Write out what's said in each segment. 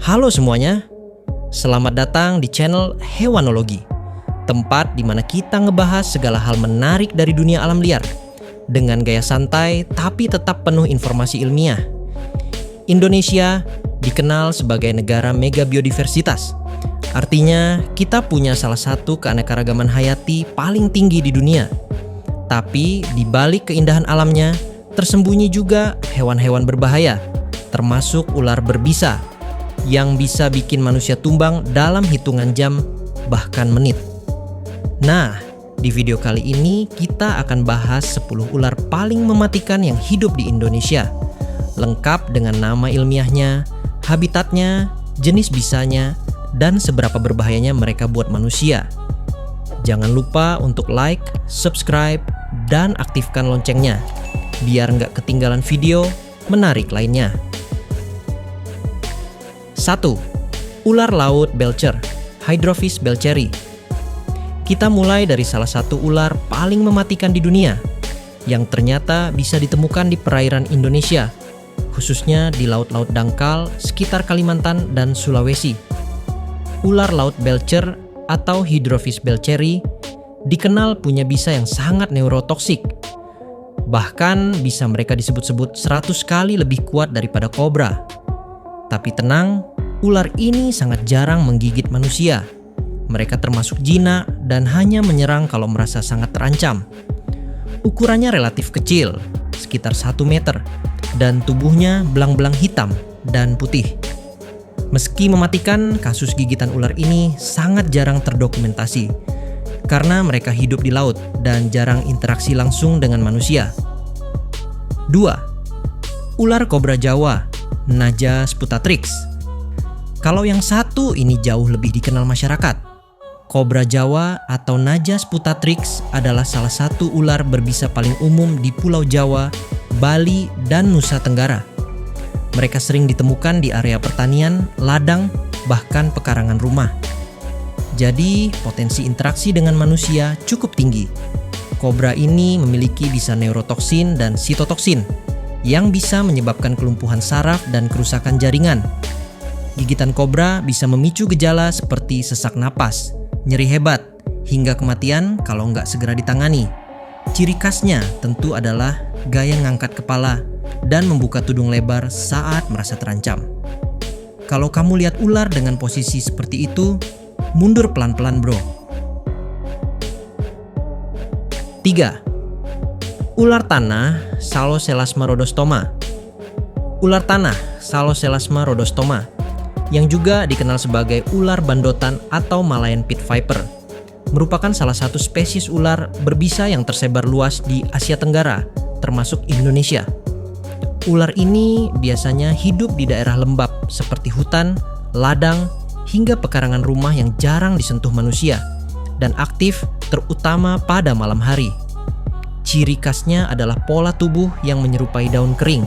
Halo semuanya, selamat datang di channel Hewanologi, tempat di mana kita ngebahas segala hal menarik dari dunia alam liar dengan gaya santai tapi tetap penuh informasi ilmiah. Indonesia dikenal sebagai negara mega biodiversitas. Artinya, kita punya salah satu keanekaragaman hayati paling tinggi di dunia. Tapi di balik keindahan alamnya, tersembunyi juga hewan-hewan berbahaya, termasuk ular berbisa yang bisa bikin manusia tumbang dalam hitungan jam, bahkan menit. Nah, di video kali ini kita akan bahas 10 ular paling mematikan yang hidup di Indonesia, lengkap dengan nama ilmiahnya, habitatnya, jenis bisanya, dan seberapa berbahayanya mereka buat manusia. Jangan lupa untuk like, subscribe, dan aktifkan loncengnya, biar nggak ketinggalan video menarik lainnya. 1. Ular laut belcher, Hydrophis belcheri. Kita mulai dari salah satu ular paling mematikan di dunia, yang ternyata bisa ditemukan di perairan Indonesia, khususnya di laut-laut dangkal sekitar Kalimantan dan Sulawesi. Ular laut belcher atau Hydrophis belcheri dikenal punya bisa yang sangat neurotoksik. Bahkan bisa mereka disebut-sebut 100 kali lebih kuat daripada kobra. Tapi tenang, ular ini sangat jarang menggigit manusia. Mereka termasuk jinak dan hanya menyerang kalau merasa sangat terancam. Ukurannya relatif kecil, sekitar 1 meter, dan tubuhnya belang-belang hitam dan putih. Meski mematikan, kasus gigitan ular ini sangat jarang terdokumentasi karena mereka hidup di laut dan jarang interaksi langsung dengan manusia. 2. Ular kobra Jawa, Naja sputatrix. Kalau yang satu ini jauh lebih dikenal masyarakat. Kobra Jawa atau Naja sputatrix adalah salah satu ular berbisa paling umum di Pulau Jawa, Bali, dan Nusa Tenggara. Mereka sering ditemukan di area pertanian, ladang, bahkan pekarangan rumah. Jadi, potensi interaksi dengan manusia cukup tinggi. Kobra ini memiliki bisa neurotoksin dan sitotoksin yang bisa menyebabkan kelumpuhan saraf dan kerusakan jaringan. Gigitan kobra bisa memicu gejala seperti sesak napas, nyeri hebat, hingga kematian kalau nggak segera ditangani. Ciri khasnya tentu adalah gaya ngangkat kepala dan membuka tudung lebar saat merasa terancam. Kalau kamu lihat ular dengan posisi seperti itu, mundur pelan-pelan bro. 3. Ular tanah Saloselasma rhodostoma. Ular tanah Saloselasma rhodostoma yang juga dikenal sebagai ular bandotan atau Malayan pit viper merupakan salah satu spesies ular berbisa yang tersebar luas di Asia Tenggara, termasuk Indonesia. Ular ini biasanya hidup di daerah lembab seperti hutan, ladang, hingga pekarangan rumah yang jarang disentuh manusia dan aktif terutama pada malam hari. Ciri khasnya adalah pola tubuh yang menyerupai daun kering,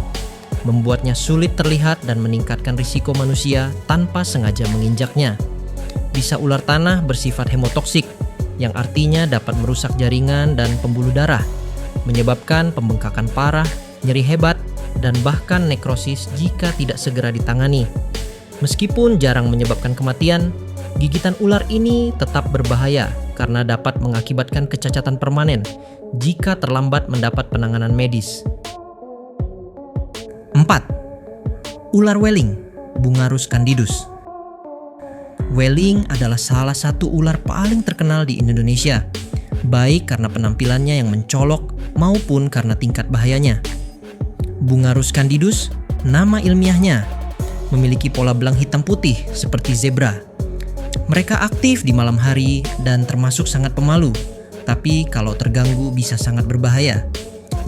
membuatnya sulit terlihat dan meningkatkan risiko manusia tanpa sengaja menginjaknya. Bisa ular tanah bersifat hemotoksik, yang artinya dapat merusak jaringan dan pembuluh darah, menyebabkan pembengkakan parah, nyeri hebat, dan bahkan nekrosis jika tidak segera ditangani. Meskipun jarang menyebabkan kematian, gigitan ular ini tetap berbahaya karena dapat mengakibatkan kecacatan permanen jika terlambat mendapat penanganan medis. 4. Ular Welling, Bungarus candidus. Welling adalah salah satu ular paling terkenal di Indonesia, baik karena penampilannya yang mencolok maupun karena tingkat bahayanya. Bungarus candidus, nama ilmiahnya, memiliki pola belang hitam putih seperti zebra. Mereka aktif di malam hari dan termasuk sangat pemalu, tapi kalau terganggu bisa sangat berbahaya.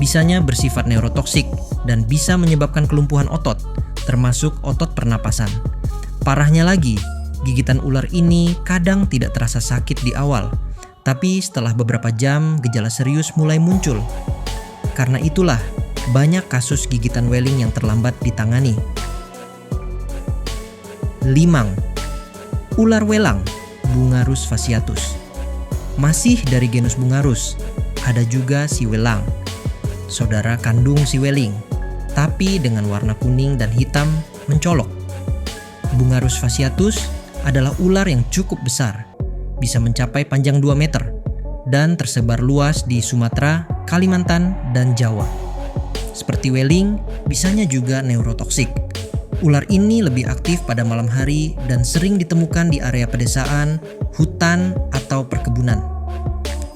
Bisanya bersifat neurotoksik dan bisa menyebabkan kelumpuhan otot, termasuk otot pernapasan. Parahnya lagi, gigitan ular ini kadang tidak terasa sakit di awal, tapi setelah beberapa jam gejala serius mulai muncul. Karena itulah, banyak kasus gigitan Welling yang terlambat ditangani. 5. Ular welang, Bungarus fasciatus. Masih dari genus Bungarus, ada juga si welang, saudara kandung si weling, tapi dengan warna kuning dan hitam mencolok. Bungarus fasciatus adalah ular yang cukup besar, bisa mencapai panjang 2 meter, dan tersebar luas di Sumatera, Kalimantan, dan Jawa. Seperti Weling, bisanya juga neurotoksik. Ular ini lebih aktif pada malam hari dan sering ditemukan di area pedesaan, hutan, atau perkebunan.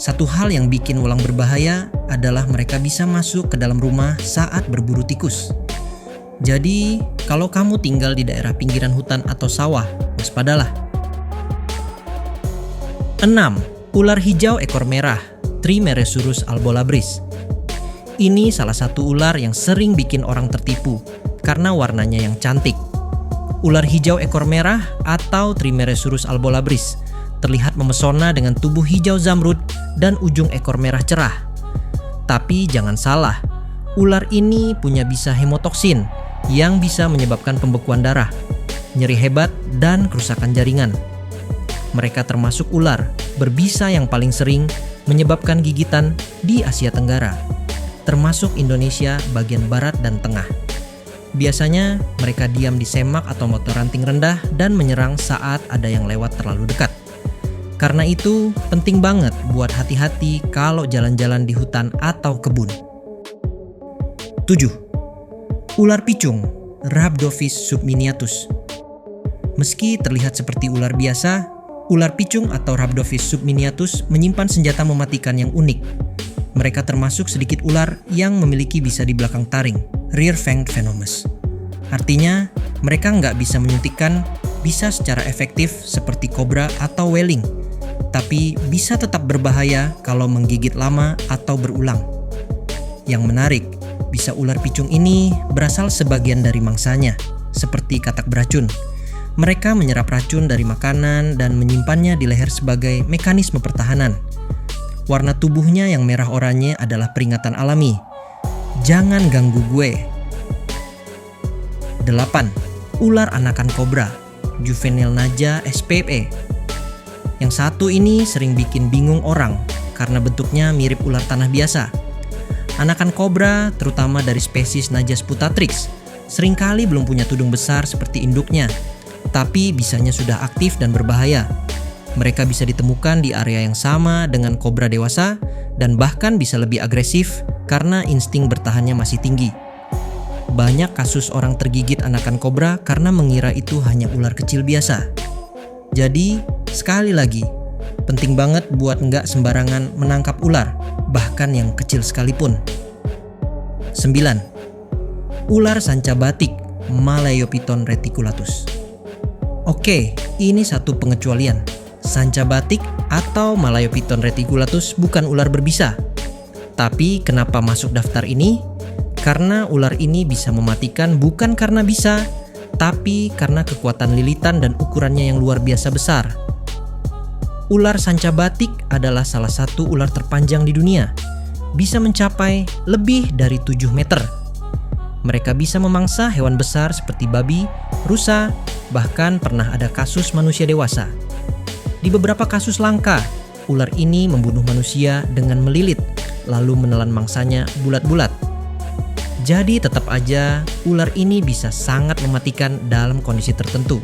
Satu hal yang bikin walang berbahaya adalah mereka bisa masuk ke dalam rumah saat berburu tikus. Jadi, kalau kamu tinggal di daerah pinggiran hutan atau sawah, waspadalah. 6. Ular hijau ekor merah, Trimeresurus albolabris. Ini salah satu ular yang sering bikin orang tertipu karena warnanya yang cantik. Ular hijau ekor merah atau Trimeresurus albolabris terlihat memesona dengan tubuh hijau zamrud dan ujung ekor merah cerah. Tapi jangan salah, ular ini punya bisa hemotoksin yang bisa menyebabkan pembekuan darah, nyeri hebat, dan kerusakan jaringan. Mereka termasuk ular berbisa yang paling sering menyebabkan gigitan di Asia Tenggara, termasuk Indonesia bagian barat dan tengah. Biasanya mereka diam di semak atau motor ranting rendah dan menyerang saat ada yang lewat terlalu dekat. Karena itu penting banget buat hati-hati kalau jalan-jalan di hutan atau kebun. 7. Ular picung, Rhabdophis subminiatus. Meski terlihat seperti ular biasa, ular picung atau Rhabdophis subminiatus menyimpan senjata mematikan yang unik. Mereka termasuk sedikit ular yang memiliki bisa di belakang taring, rear fanged venomous. Artinya, mereka nggak bisa menyuntikkan bisa secara efektif seperti kobra atau weling, tapi bisa tetap berbahaya kalau menggigit lama atau berulang. Yang menarik, bisa ular picung ini berasal sebagian dari mangsanya, seperti katak beracun. Mereka menyerap racun dari makanan dan menyimpannya di leher sebagai mekanisme pertahanan. Warna tubuhnya yang merah oranye adalah peringatan alami. Jangan ganggu gue. 8. Ular anakan kobra, Juvenilnaja spp. Yang satu ini sering bikin bingung orang karena bentuknya mirip ular tanah biasa. Anakan kobra, terutama dari spesies Naja sputatrix, seringkali belum punya tudung besar seperti induknya, tapi bisanya sudah aktif dan berbahaya. Mereka bisa ditemukan di area yang sama dengan kobra dewasa dan bahkan bisa lebih agresif karena insting bertahannya masih tinggi. Banyak kasus orang tergigit anakan kobra karena mengira itu hanya ular kecil biasa. Jadi, sekali lagi, penting banget buat nggak sembarangan menangkap ular, bahkan yang kecil sekalipun. 9. Ular sanca batik, Malayophyton reticulatus. Oke, ini satu pengecualian. Sanca batik atau Malayophyton reticulatus bukan ular berbisa. Tapi kenapa masuk daftar ini? Karena ular ini bisa mematikan bukan karena bisa, tapi karena kekuatan lilitan dan ukurannya yang luar biasa besar. Ular sanca batik adalah salah satu ular terpanjang di dunia. Bisa mencapai lebih dari 7 meter. Mereka bisa memangsa hewan besar seperti babi, rusa, bahkan pernah ada kasus manusia dewasa. Di beberapa kasus langka, ular ini membunuh manusia dengan melilit, lalu menelan mangsanya bulat-bulat. Jadi tetap aja, ular ini bisa sangat mematikan dalam kondisi tertentu.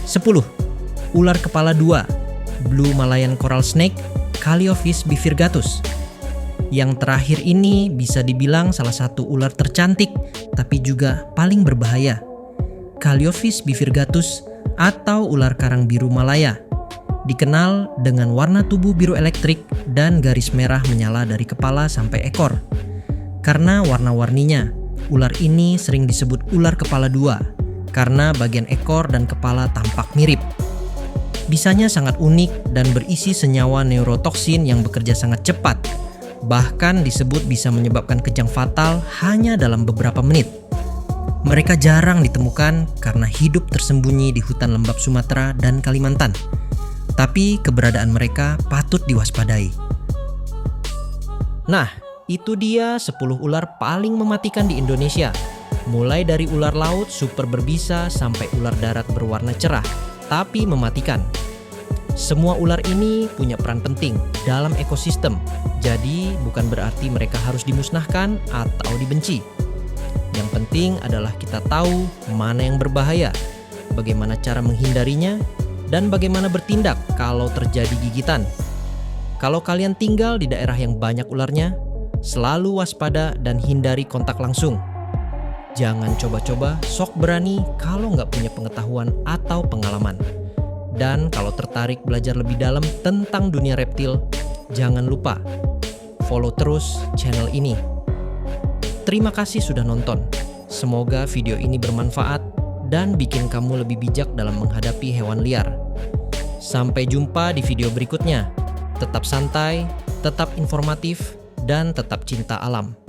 10. Ular kepala 2, Blue Malayan Coral Snake, Calliophyis bifurcatus. Yang terakhir ini bisa dibilang salah satu ular tercantik, tapi juga paling berbahaya. Calliophyis bifurcatus atau ular karang biru Malaya, dikenal dengan warna tubuh biru elektrik dan garis merah menyala dari kepala sampai ekor. Karena warna-warninya, ular ini sering disebut ular kepala 2 karena bagian ekor dan kepala tampak mirip. Bisanya sangat unik dan berisi senyawa neurotoksin yang bekerja sangat cepat. Bahkan disebut bisa menyebabkan kejang fatal hanya dalam beberapa menit. Mereka jarang ditemukan karena hidup tersembunyi di hutan lembap Sumatera dan Kalimantan. Tapi keberadaan mereka patut diwaspadai. Nah, itu dia 10 ular paling mematikan di Indonesia. Mulai dari ular laut super berbisa sampai ular darat berwarna cerah, tapi mematikan. Semua ular ini punya peran penting dalam ekosistem. Jadi bukan berarti mereka harus dimusnahkan atau dibenci. Yang penting adalah kita tahu mana yang berbahaya bagaimana cara menghindarinya, dan bagaimana bertindak kalau terjadi gigitan. Kalau kalian tinggal di daerah yang banyak ularnya, selalu waspada dan hindari kontak langsung. Jangan coba-coba sok berani kalau nggak punya pengetahuan atau pengalaman. Dan kalau tertarik belajar lebih dalam tentang dunia reptil, jangan lupa follow terus channel ini. Terima kasih sudah nonton. Semoga video ini bermanfaat dan bikin kamu lebih bijak dalam menghadapi hewan liar. Sampai jumpa di video berikutnya. Tetap santai, tetap informatif, dan tetap cinta alam.